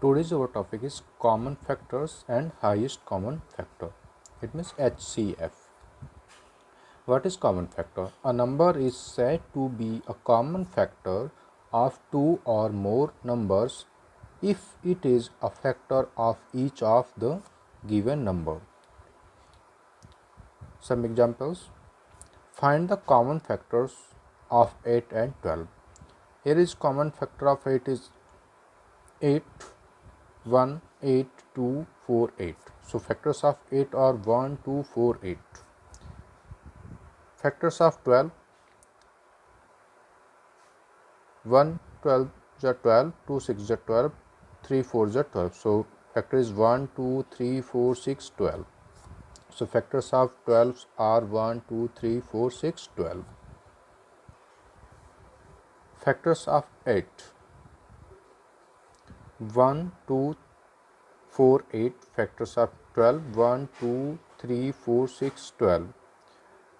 Today's our topic is common factors and highest common factor. It means HCF. What is common factor? A number is said to be a common factor of two or more numbers if it is a factor of each of the given number. Some examples. Find the common factors of 8 and 12. Here is common factor of 8 is 8, 1, 8, 2, 4, 8. So factors of 8 are 1, 2, 4, 8. Factors of 12, 1, 12 is 12, 2, 6 is 12, 3, 4 is 12. So factor is 1, 2, 3, 4, 6, 12. So factors of 12 are 1, 2, 3, 4, 6, 12. Factors of 8, 1, 2, 4, 8. Factors of 12, 1, 2, 3, 4, 6, 12.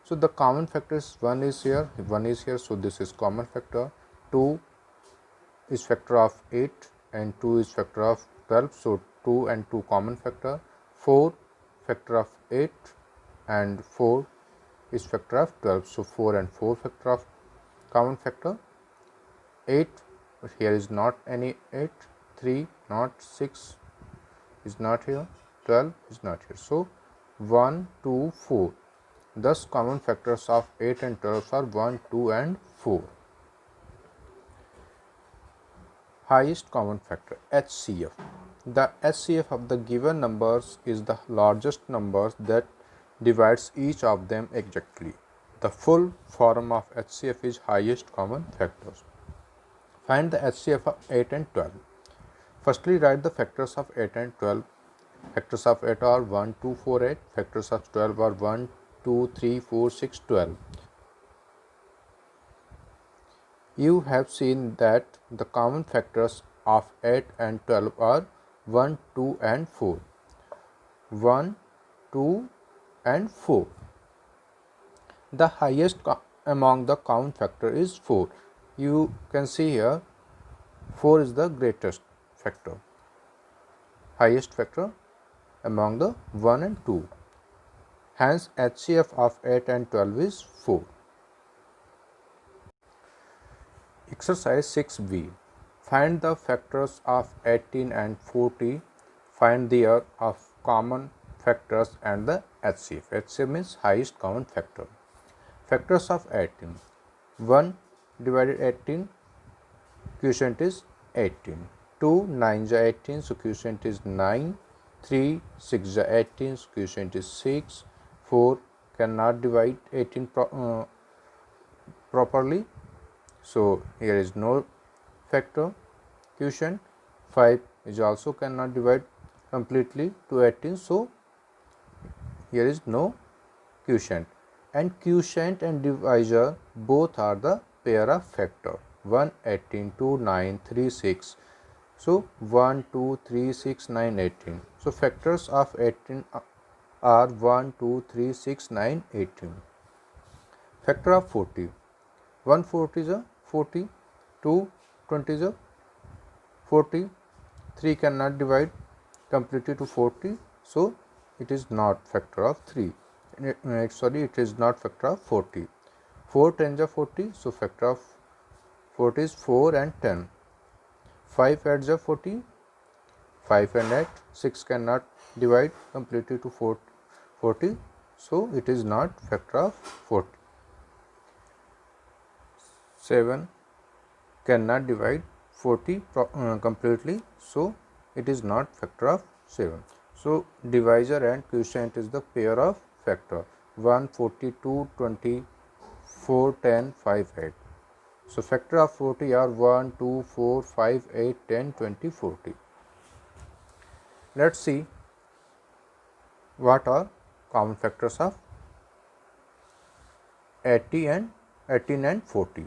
So the common factors 1 is here, so this is common factor. 2 is factor of 8 and 2 is factor of 12, so 2 and 2 common factor. 4 factor of 8 and 4 is factor of 12, so 4 and 4 factor of common factor. 8, but here is not any 8, 3 not, 6 is not here, 12 is not here, so 1, 2, 4. Thus common factors of 8 and 12 are 1, 2 and 4. Highest common factor HCF. The HCF of the given numbers is the largest number that divides each of them exactly. The full form of HCF is highest common factors. Find the HCF of 8 and 12. Firstly, write the factors of 8 and 12. Factors of 8 are 1, 2, 4, 8. Factors of 12 are 1, 2, 3, 4, 6, 12. You have seen that the common factors of 8 and 12 are 1, 2 and 4. 1, 2 and 4. The highest among the common factor is 4. You can see here 4 is the greatest factor, highest factor among the 1 and 2. Hence HCF of 8 and 12 is 4. Exercise 6b. Find the factors of 18 and 40. Find the of common factors and the HCF. HCF means highest common factor. Factors of 18. 1 divided 18, quotient is 18. 2, 9 is 18, so quotient is 9. 3, 6 is 18, so quotient is 6. 4 cannot divide 18 properly, so here is no factor. Quotient 5 is also cannot divide completely to 18, so here is no quotient. And quotient and divisor both are the pair of factor. 1, 18, 2, 9, 3, 6. So 1, 2, 3, 6, 9, 18. So factors of 18 are 1, 2, 3, 6, 9, 18. Factor of 40. 1 40 is a 40, 2 20 is a 40, 3 cannot divide completely to 40, so it is not factor of 3. It is not factor of 40. 4 10 is a 40, so factor of 40 is 4 and 10. 5 adds a 40, 5 and 8, 6 cannot divide completely to 40, so it is not factor of 40. 7 cannot divide 40 completely, so it is not factor of 7. So divisor and quotient is the pair of factor. 1, 42, 20, 4, 10, 5, 8. So factor of 40 are 1, 2, 4, 5, 8, 10, 20, 40. Let's see what are common factors of 18 and 40.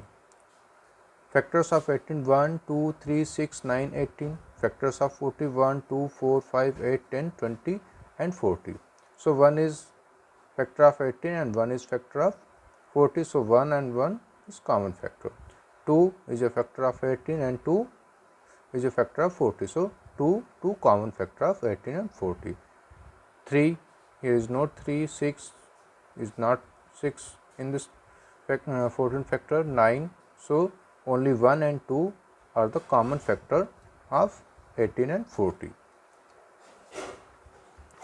Factors of 18 1, 2, 3, 6, 9, 18. Factors of 40 1, 2, 4, 5, 8, 10, 20 and 40. So 1 is factor of 18 and 1 is factor of 40. So 1 and 1 is common factor. 2 is a factor of 18 and 2 is a factor of 40. So 2 common factor of 18 and 40. 3, here is not 3, 6 is not 6 in this 14 factor, 9. So only 1 and 2 are the common factor of 18 and 40.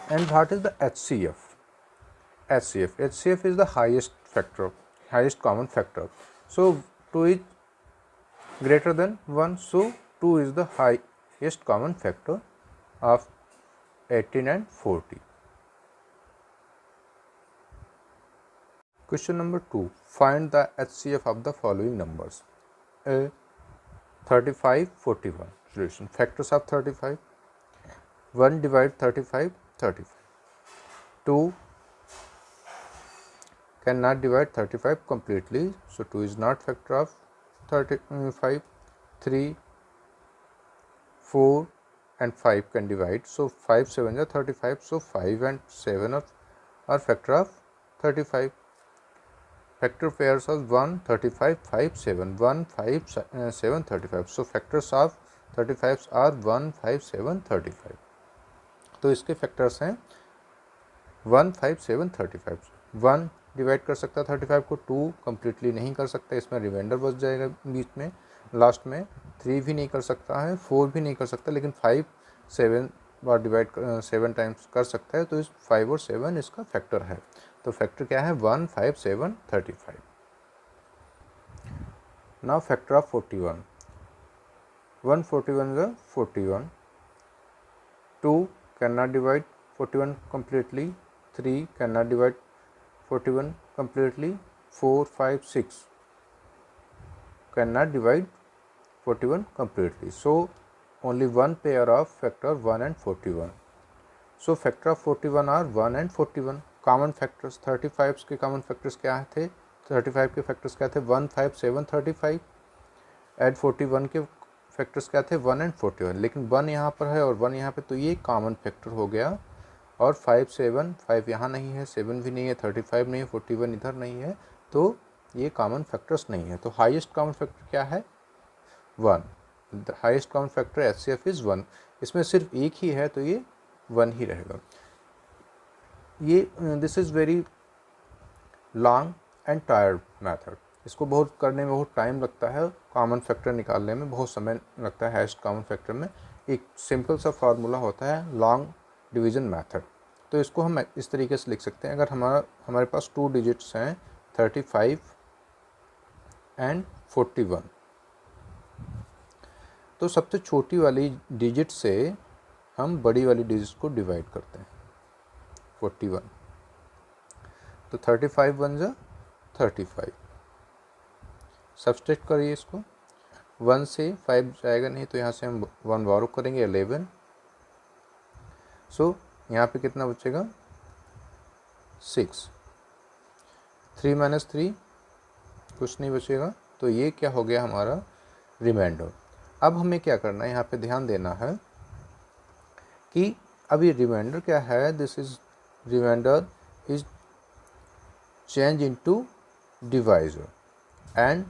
And what is the HCF? HCF is the highest factor, highest common factor. So 2 is greater than 1, so 2 is the highest common factor of 18 and 40. Question number 2. Find the HCF of the following numbers. A 35, 41. Solution. Factors of 35. 1 divide 35, 35. 2 cannot divide 35 completely, so 2 is not factor of 35. 3, 4 and 5 can divide, so 5 7 are 35, so 5 and 7 are factor of 35. Factor pairs of 1, 35, 5, 7. 1, 5, 7, 35. So factors of 35 are 1, 5, 7, 35. तो इसके factors हैं 1, 5, 7, 35. 1 divide कर सकता है 35 को, 2 completely नहीं कर सकता, इसमें रिमाइंडर बच जाएगा बीच में लास्ट में. 3 भी नहीं कर सकता है, 4 भी नहीं कर सकता, लेकिन 5 7 बार डिवाइड 7 टाइम्स कर सकता है, तो इस 5 और 7 इसका फैक्टर है. तो फैक्टर क्या है 1, 5, 7, 35. Now factor of 41. 1 41 is 41. 2 cannot divide 41 completely. 3 cannot divide 41 completely. 4, 5, 6 cannot divide 41 completely. So only one pair of factor 1 and 41. So factor of 41 are 1 and 41. Common factors 35 के कॉमन फैक्टर्स क्या थे? 35 के factors क्या थे? 1, 5, 7, 35. Add 41 के factors क्या थे? 1 and 41. लेकिन 1 यहाँ पर है और 1 यहाँ पे, तो ये कॉमन फैक्टर हो गया. और 5 7 5 यहाँ नहीं है, 7 भी नहीं है, 35 नहीं है, 41 इधर नहीं है, तो ये कॉमन फैक्टर्स नहीं है. तो हाईएस्ट कॉमन फैक्टर क्या है? 1. The highest common factor HCF is 1. इसमें सिर्फ एक ही है, तो ये 1 ही रहेगा. ये this is very long and tired method. इसको बहुत करने में बहुत टाइम लगता है, कॉमन फैक्टर निकालने में बहुत समय लगता है. हाईएस्ट कॉमन फैक्टर में एक सिंपल सा फार्मूला होता है, लॉन्ग डिवीज़न मेथड. तो इसको हम इस तरीके से लिख सकते हैं. अगर हमारे पास 2 डिजिट्स हैं 35 एंड 41, तो सबसे छोटी वाली डिजिट से हम बड़ी वाली डिजिट को डिवाइड करते हैं. 41, तो 35 बन जा 35. सब्सट्रैक्ट करिए इसको. 1 से 5 जाएगा नहीं, तो यहाँ से हम 1 बारो करेंगे 11. सो यहाँ पे कितना बचेगा? 6. 3 माइनस 3 कुछ नहीं बचेगा. तो ये क्या हो गया हमारा? रिमाइंडर. अब हमें क्या करना है, यहाँ पे ध्यान देना है कि अब ये रिमाइंडर क्या है? This is remainder is changed into divisor and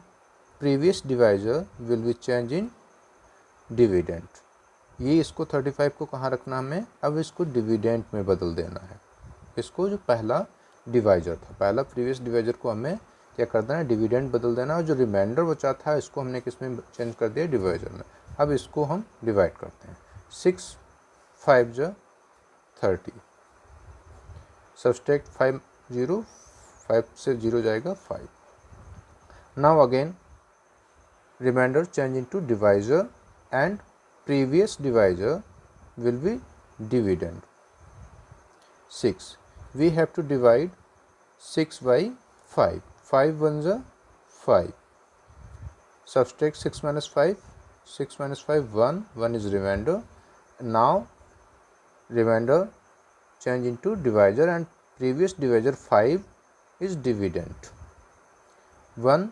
previous divisor will be changed in dividend. ये इसको 35 को कहाँ रखना हमें? अब इसको डिविडेंड में बदल देना है. इसको जो पहला डिवाइजर था, पहला प्रीवियस डिवाइजर को हमें क्या कर देना है? डिविडेंड बदल देना. और जो रिमाइंडर बचा था इसको हमने किस में चेंज कर दिया? डिवाइजर में. अब इसको हम डिवाइड करते हैं. 6 5 जा 30. सब्सट्रैक्ट 5 0, 5 से 0 जाएगा 5. Now again remainder change into divisor and previous divisor will be dividend. 6 we have to divide 6 by 5. 5 1 जा 5. Subtract 6 minus 5. 6 minus 5 1. 1 is remainder. Now remainder change into divisor and previous divisor 5 is dividend. 1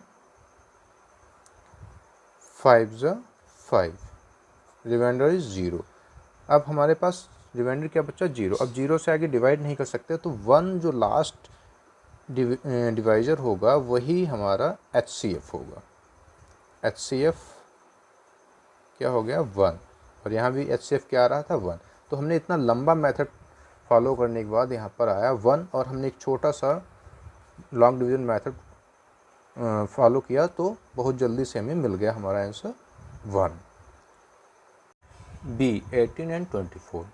5 जा 5. Remainder is 0. अब हमारे पास reminder क्या बचा? 0. अब 0 से आगे divide नहीं कर सकते, तो 1 जो लास्ट डिवाइजर होगा वही हमारा HCF होगा. HCF क्या हो गया 1, और यहाँ भी HCF क्या आ रहा था 1। तो हमने इतना लंबा मेथड फॉलो करने के बाद यहाँ पर आया 1, और हमने एक छोटा सा लॉन्ग डिवीजन मेथड फॉलो किया, तो बहुत जल्दी से हमें मिल गया हमारा answer 1। B 18 and 24.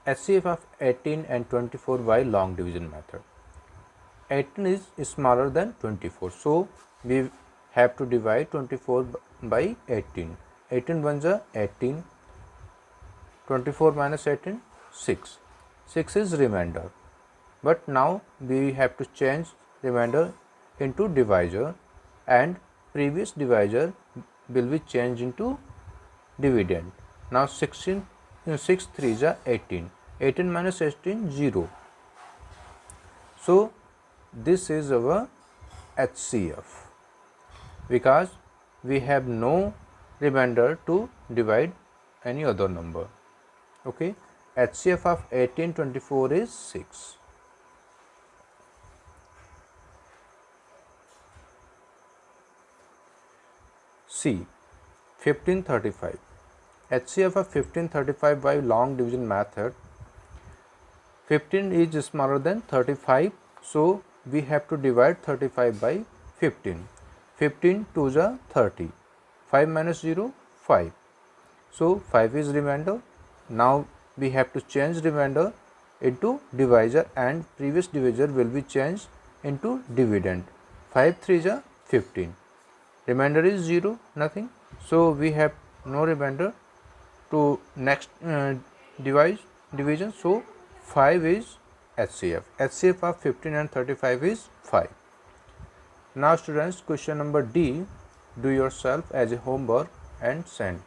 HCF of 18 and 24 by long division method. 18 is smaller than 24, so we have to divide 24 by 18. 18 1 is 18, 24 minus 18 6. 6 is remainder, but now we have to change remainder into divisor, and previous divisor will be changed into dividend. Now 6 3 is 18, 18 minus 18 0. So this is our HCF, because we have no remainder to divide any other number. Okay, HCF of 18 24 is 6. C 1535. HCF of 1535 by long division method. 15 is smaller than 35, so we have to divide 35 by 15. 15 2 is 30. 5 minus 0 5. So 5 is remainder. Now we have to change remainder into divisor, and previous divisor will be changed into dividend. 5 3 is 15. Remainder is 0, nothing. So we have no remainder to next division. So 5 is HCF. HCF of 15 and 35 is 5. Now students, question number D, do yourself as a homework and send.